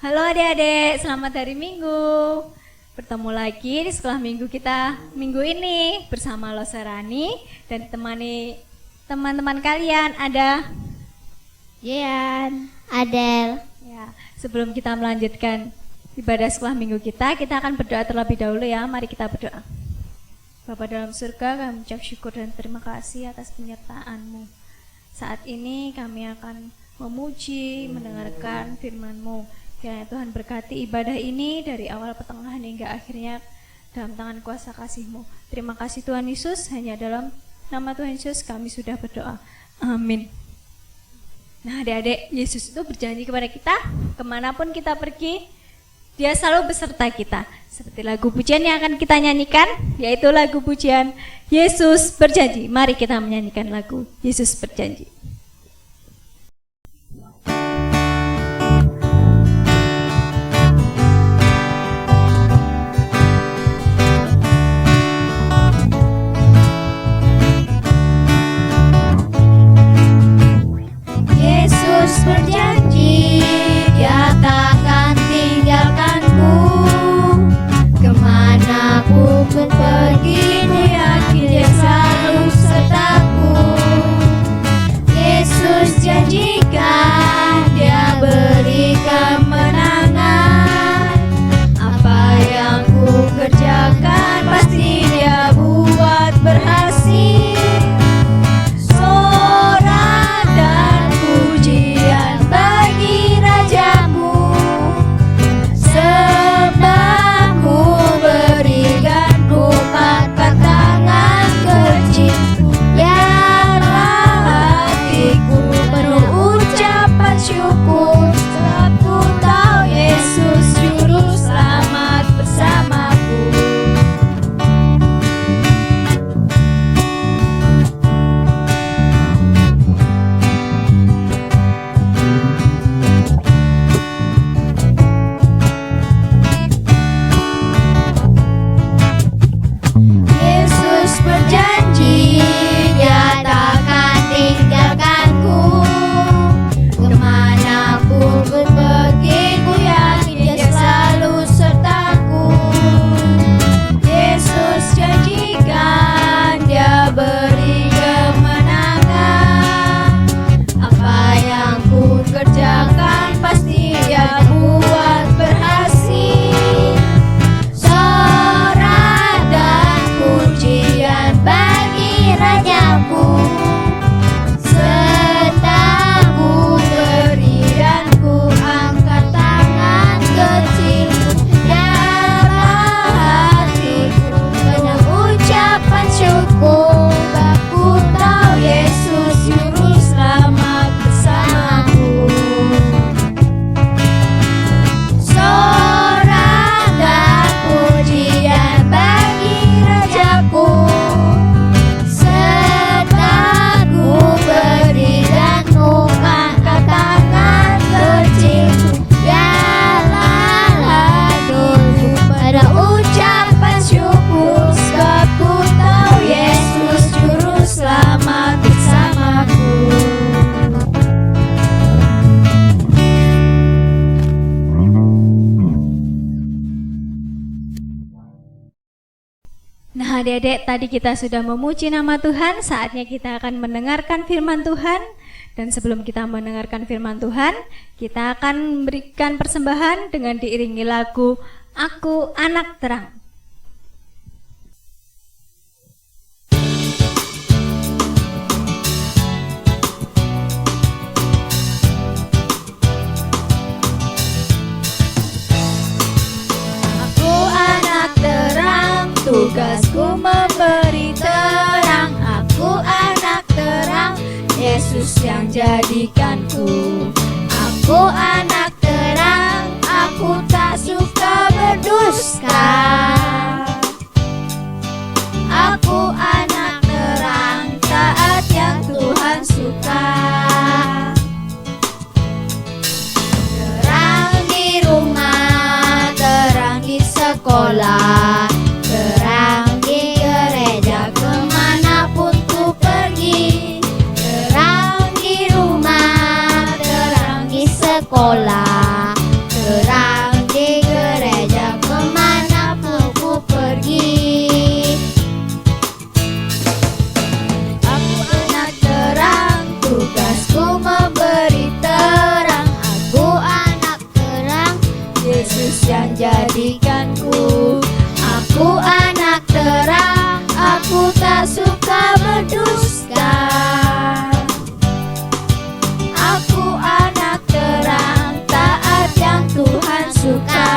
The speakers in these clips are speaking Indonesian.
Halo adik-adik, selamat hari Minggu. Bertemu lagi di sekolah minggu kita minggu ini bersama Losarani dan ditemani teman-teman kalian ada Jian, Adel. ya. Sebelum kita melanjutkan ibadah sekolah minggu kita akan berdoa terlebih dahulu ya. Mari kita berdoa. Bapa dalam surga, kami mengucap syukur dan terima kasih atas penyertaan-Mu. Saat ini kami akan memuji, mendengarkan firman-Mu. Kiranya Tuhan berkati ibadah ini dari awal pertengahan hingga akhirnya dalam tangan kuasa kasih-Mu. Terima kasih Tuhan Yesus, hanya dalam nama Tuhan Yesus kami sudah berdoa. Amin. Nah adik-adik, Yesus itu berjanji kepada kita, kemanapun kita pergi, Dia selalu beserta kita. Seperti lagu pujian yang akan kita nyanyikan, yaitu lagu pujian Yesus Berjanji. Mari kita menyanyikan lagu Yesus Berjanji. Yesus berjanji, Dia takkan tinggalkanku. Kemana ku pun pergi, ku yakin Dia selalu sertaku. Yesus janjikan, Dia beri kemenangan. Apa yang ku kerjakan, pasti Dia buat berhasil. Sorak dan pujian bagi Rajaku, sebab ku berikan, ku angkat tangan kecil. Biarlah hatiku penuh ucapan syukur, sebab ku tahu Yesus juru selamat bersamaku. Yesus berjanji, Dia takkan tinggalkanku. Kemana ku pun pergi, ku yakin Dia selalu sertaku. Yesus janjikan, Dia beri kemenangan. Apa yang ku kerjakan, pasti Dia buat berhasil. Sorak dan pujian bagi Rajaku, serta ku beri dan ku angkat tangan kecilku. Biarlah hatiku penuh ucapan syukur, aku tahu Yesus juru selamat bersamaku. Sorak dan pujian bagi Rajaku, serta ku beri dan ku angkat tangan kecilku. Biarlah hatiku pada ucapan syukur, sebab ku tahu Yesus juru selamat bersamaku. Nah adik-adik, tadi kita sudah memuji nama Tuhan, saatnya kita akan mendengarkan firman Tuhan. Dan sebelum kita mendengarkan firman Tuhan, kita akan memberikan persembahan dengan diiringi lagu Aku Anak Terang. Aku anak terang, tugasku memberi terang. Aku anak terang, Yesus yang jadikanku. Aku anak terang, aku tak suka berdusta. Aku anak terang, taat yang Tuhan suka. Terang di rumah, terang di sekolah, terang di gereja, kemanapun ku pergi. Terang di rumah, terang di sekolah, terang berdusta. Aku anak terang, taat yang Tuhan suka.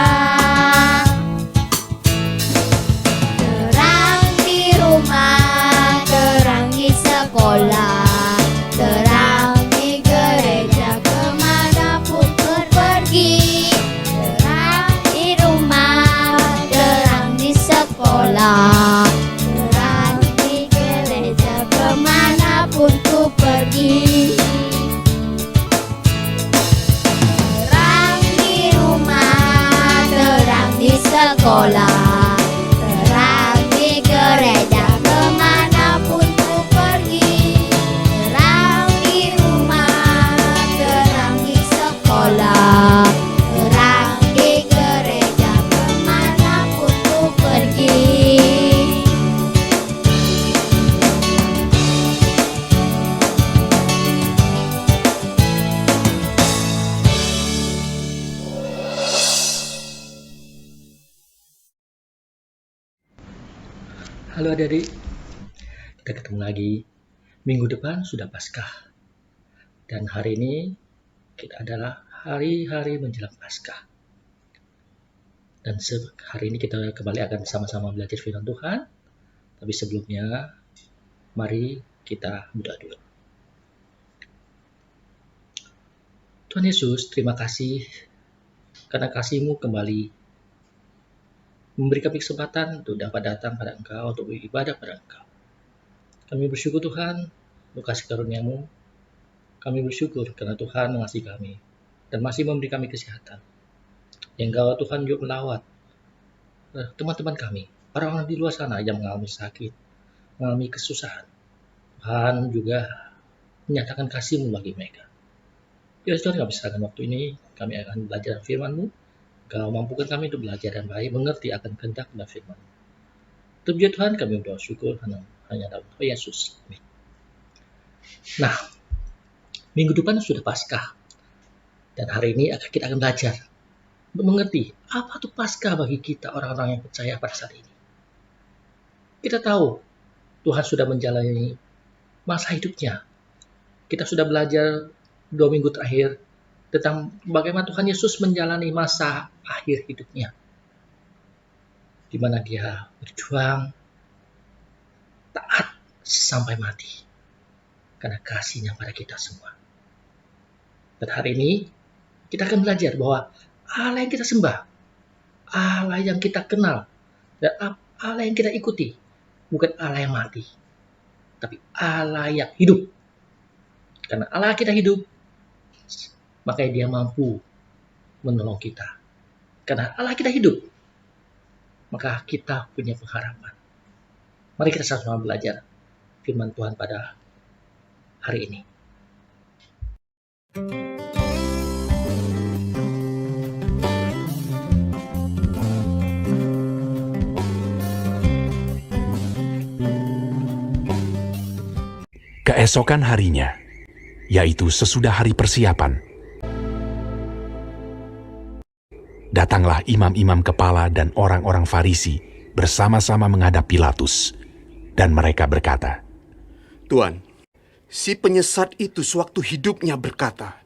Terang di rumah, terang di sekolah, terang di gereja, kemanapun ku pergi. Terang di rumah, terang di sekolah, terang di gereja, kemanapun ku pergi. Terang di rumah, terang di sekolah, terang di gereja, kemanapun ku pergi. Terang di rumah, terang di sekolah, terang di gereja, kemanapun ku pergi. Halo adik-adik, kita ketemu lagi. Minggu depan sudah Paskah. Dan hari ini kita adalah hari-hari menjelang Paskah. Dan hari ini kita kembali akan sama-sama belajar firman Tuhan. Tapi sebelumnya, mari kita berdoa dulu. Tuhan Yesus, terima kasih karena kasih-Mu kembali memberi kami kesempatan untuk dapat datang pada Engkau, untuk beribadah pada Engkau. Kami bersyukur Tuhan, untuk kasih karunia-Mu. Kami bersyukur karena Tuhan mengasihi kami, dan masih memberi kami kesehatan. Yang Engkau Tuhan juga melawat teman-teman kami, orang-orang di luar sana yang mengalami sakit, mengalami kesusahan. Tuhan juga menyatakan kasih-Mu bagi mereka. Ya Tuhan, kami serahkan waktu ini, kami akan belajar firman-Mu. Kau mampukan kami untuk belajar dan baik mengerti akan kehendak dan firman. Terpuji Tuhan, kami berdoa syukur hanya dalam nama Yesus. Amin. Nah, minggu depan sudah Paskah. Dan hari ini kita akan belajar untuk mengerti apa itu Paskah bagi kita orang-orang yang percaya pada saat ini. Kita tahu Tuhan sudah menjalani masa hidupnya. Kita sudah belajar 2 minggu terakhir tentang bagaimana Tuhan Yesus menjalani masa akhir hidupnya, di mana Dia berjuang taat sampai mati karena kasih-Nya pada kita semua. Dan hari ini kita akan belajar bahwa Allah yang kita sembah, Allah yang kita kenal, dan Allah yang kita ikuti bukan Allah yang mati, tapi Allah yang hidup. Karena Allah kita hidup, makanya Dia mampu menolong kita. Karena Allah kita hidup, maka kita punya pengharapan. Mari kita sama-sama belajar firman Tuhan pada hari ini. Keesokan harinya, yaitu sesudah hari persiapan, datanglah imam-imam kepala dan orang-orang Farisi bersama-sama menghadap Pilatus, dan mereka berkata, Tuan, si penyesat itu sewaktu hidupnya berkata,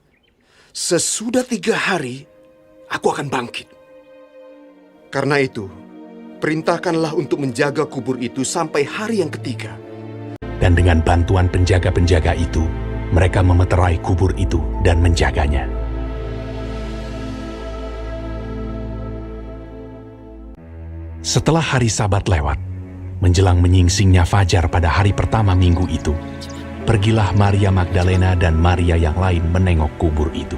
sesudah 3 hari, aku akan bangkit. Karena itu, perintahkanlah untuk menjaga kubur itu sampai hari yang ketiga. Dan dengan bantuan penjaga-penjaga itu, mereka memeterai kubur itu dan menjaganya. Setelah hari Sabat lewat, menjelang menyingsingnya fajar pada hari pertama minggu itu, pergilah Maria Magdalena dan Maria yang lain menengok kubur itu.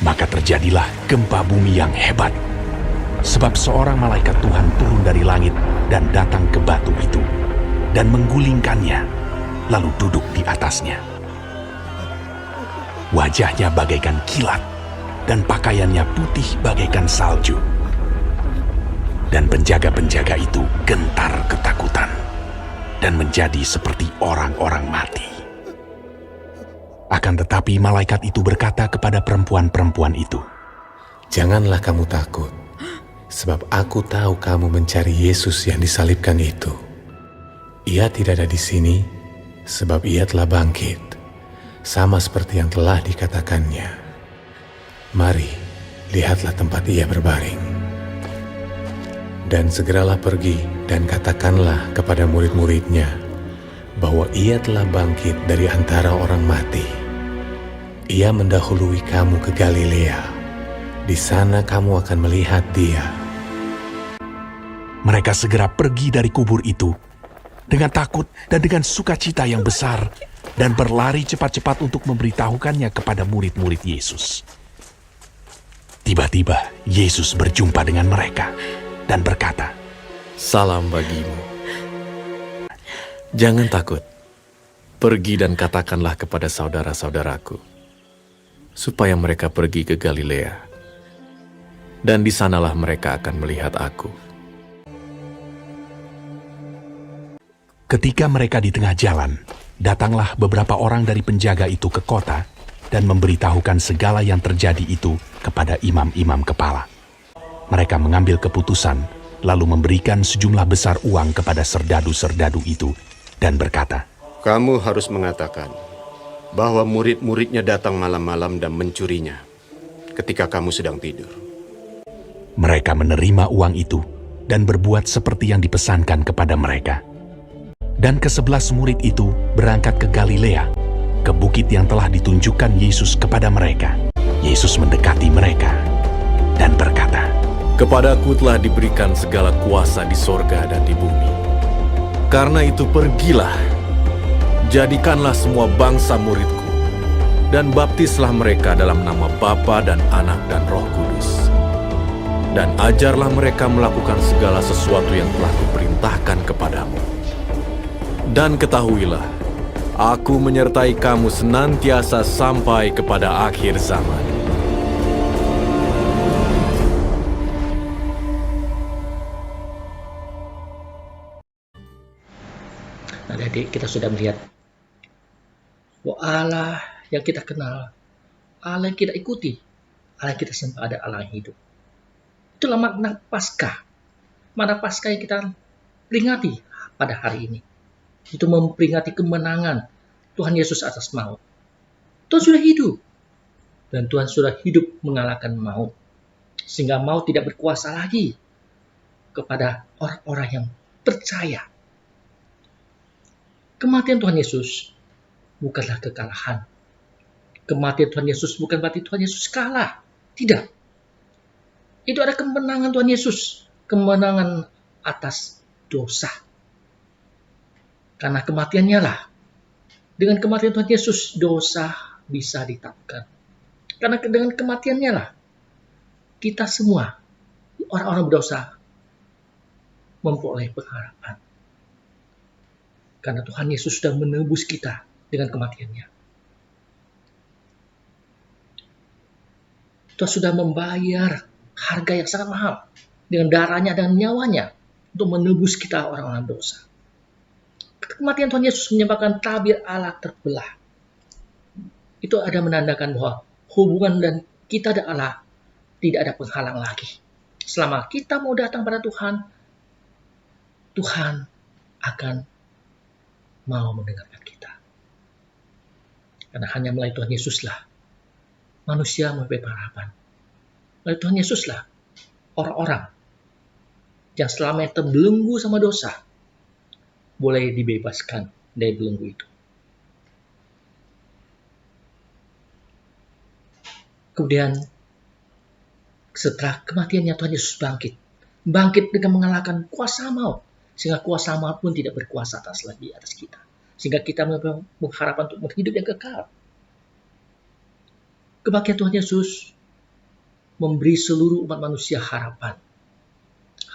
Maka terjadilah gempa bumi yang hebat, sebab seorang malaikat Tuhan turun dari langit dan datang ke batu itu, dan menggulingkannya, lalu duduk di atasnya. Wajahnya bagaikan kilat, dan pakaiannya putih bagaikan salju. Dan penjaga-penjaga itu gentar ketakutan dan menjadi seperti orang-orang mati. Akan tetapi malaikat itu berkata kepada perempuan-perempuan itu, Janganlah kamu takut, sebab aku tahu kamu mencari Yesus yang disalibkan itu. Ia tidak ada di sini, sebab ia telah bangkit, sama seperti yang telah dikatakannya. Mari, lihatlah tempat ia berbaring. Dan segeralah pergi dan katakanlah kepada murid-muridnya bahwa ia telah bangkit dari antara orang mati. Ia mendahului kamu ke Galilea. Di sana kamu akan melihat dia. Mereka segera pergi dari kubur itu dengan takut dan dengan sukacita yang besar dan berlari cepat-cepat untuk memberitahukannya kepada murid-murid Yesus. Tiba-tiba Yesus berjumpa dengan mereka dan berkata, Salam bagimu. Jangan takut. Pergi dan katakanlah kepada saudara-saudaraku, supaya mereka pergi ke Galilea. Dan di sanalah mereka akan melihat aku. Ketika mereka di tengah jalan, datanglah beberapa orang dari penjaga itu ke kota dan memberitahukan segala yang terjadi itu kepada imam-imam kepala. Mereka mengambil keputusan, lalu memberikan sejumlah besar uang kepada serdadu-serdadu itu dan berkata, Kamu harus mengatakan bahwa murid-muridnya datang malam-malam dan mencurinya ketika kamu sedang tidur. Mereka menerima uang itu dan berbuat seperti yang dipesankan kepada mereka. Dan ke-11 murid itu berangkat ke Galilea, ke bukit yang telah ditunjukkan Yesus kepada mereka. Yesus mendekati mereka dan berkata, Kepadaku telah diberikan segala kuasa di sorga dan di bumi. Karena itu pergilah, jadikanlah semua bangsa muridku, dan baptislah mereka dalam nama Bapa dan Anak dan Roh Kudus. Dan ajarlah mereka melakukan segala sesuatu yang telah kuperintahkan kepadamu. Dan ketahuilah, aku menyertai kamu senantiasa sampai kepada akhir zaman. Nah, adik kita sudah melihat bahwa Allah yang kita kenal, Allah yang kita ikuti, Allah yang kita sembah ada Allah yang hidup. Itulah makna Paskah. Makna Paskah yang kita peringati pada hari ini. Itu memperingati kemenangan Tuhan Yesus atas maut. Tuhan sudah hidup. Dan Tuhan sudah hidup mengalahkan maut. Sehingga maut tidak berkuasa lagi kepada orang-orang yang percaya. Kematian Tuhan Yesus bukanlah kekalahan. Kematian Tuhan Yesus bukan berarti Tuhan Yesus kalah. Tidak. Itu ada kemenangan Tuhan Yesus. Kemenangan atas dosa. Karena kematiannya lah. Dengan kematian Tuhan Yesus, dosa bisa ditaklukkan. Karena dengan kematiannya lah, kita semua, orang-orang berdosa, memperoleh pengharapan. Karena Tuhan Yesus sudah menebus kita dengan kematiannya. Tuhan sudah membayar harga yang sangat mahal dengan darahnya dan nyawanya untuk menebus kita orang-orang dosa. Kematian Tuhan Yesus menyebabkan tabir Allah terbelah. Itu ada menandakan bahwa hubungan dan kita dan Allah tidak ada penghalang lagi. Selama kita mau datang pada Tuhan, Tuhan akan mau mendengarkan kita. Karena hanya melalui Tuhan Yesuslah manusia mempunyai pengharapan. Melalui Tuhan Yesuslah orang-orang yang selama terbelenggu sama dosa boleh dibebaskan dari belenggu itu. Kemudian setelah kematiannya Tuhan Yesus bangkit. Bangkit dengan mengalahkan kuasa maut. Sehingga kuasa maut pun tidak berkuasa di atas kita. Sehingga kita mempunyai pengharapan untuk hidup yang kekal. Kebangkitan Tuhan Yesus memberi seluruh umat manusia harapan.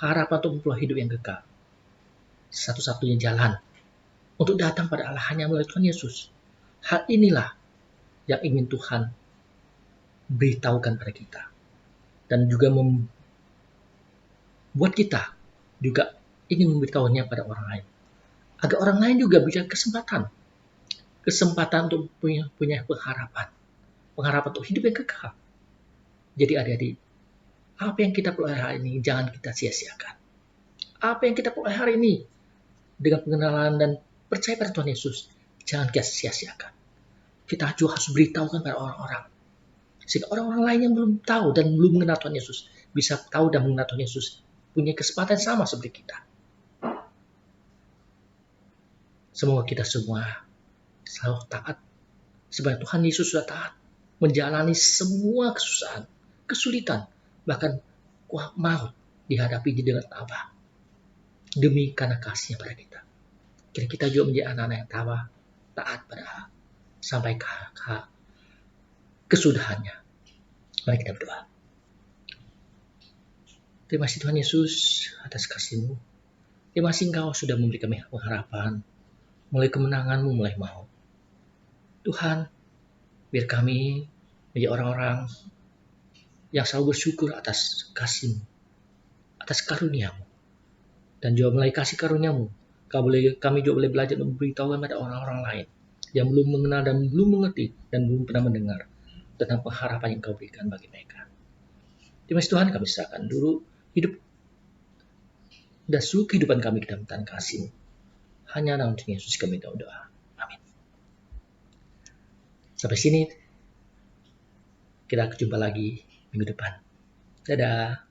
Harapan untuk memperoleh hidup yang kekal. Satu-satunya jalan untuk datang pada Allah hanya melalui Tuhan Yesus. Hal inilah yang ingin Tuhan beritahukan pada kita. Dan juga membuat kita juga ingin memberitahunya pada orang lain. Agar orang lain juga punya kesempatan. Kesempatan untuk punya pengharapan. Pengharapan untuk hidup yang kekal. Jadi adik-adik, apa yang kita peroleh hari ini jangan kita sia-siakan. Apa yang kita peroleh hari ini dengan pengenalan dan percaya pada Tuhan Yesus, jangan kita sia-siakan. Kita juga harus beritahukan pada orang-orang. Sehingga orang-orang lain yang belum tahu dan belum mengenal Tuhan Yesus, bisa tahu dan mengenal Tuhan Yesus, punya kesempatan sama seperti kita. Semoga kita semua selalu taat. Sebab Tuhan Yesus sudah taat. Menjalani semua kesusahan, kesulitan, bahkan maut dihadapi dengan tabah. Demi karena kasihnya pada kita. Kira kita juga menjadi anak-anak yang taat pada sampai ke kesudahannya. Mari kita berdoa. Terima kasih Tuhan Yesus atas kasih-Mu. Terima kasih Engkau sudah memberi kami pengharapan. Mulai kemenangan-Mu mulai mau. Tuhan, biar kami menjadi orang-orang yang selalu bersyukur atas kasih-Mu, atas karunia-Mu. Dan juga melalui kasih karunia-Mu, kami juga boleh belajar dan memberitahukan pada orang-orang lain yang belum mengenal dan belum mengerti dan belum pernah mendengar tentang pengharapan yang Kau berikan bagi mereka. Terima kasih Tuhan, kami serahkan dulu hidup dan seluruh kehidupan kami ke dalam tangan kasih-Mu. Hanya dalam Tuhan Yesus kami doa. Amin. Sampai sini, kita jumpa lagi minggu depan. Dadah.